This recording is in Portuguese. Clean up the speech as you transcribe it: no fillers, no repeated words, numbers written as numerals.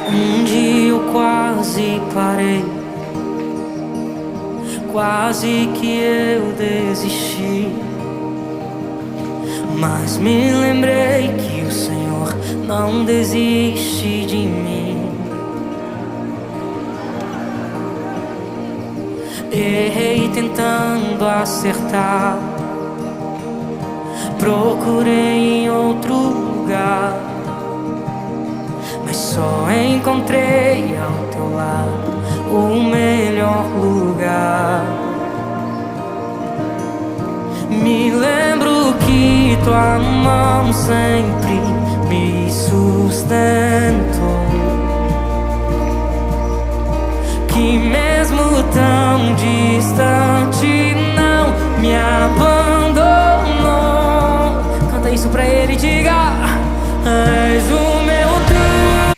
Um dia eu quase parei, quase que eu desisti, mas me lembrei que o Senhor não desiste de mim. Errei tentando acertar, procurei em outro lugar, mas só encontrei ao teu lado o melhor lugar. Me lembro que tua mão sempre me sustentou, que mesmo tão distante não me abandonou. Canta isso pra ele e diga: és o meu Deus.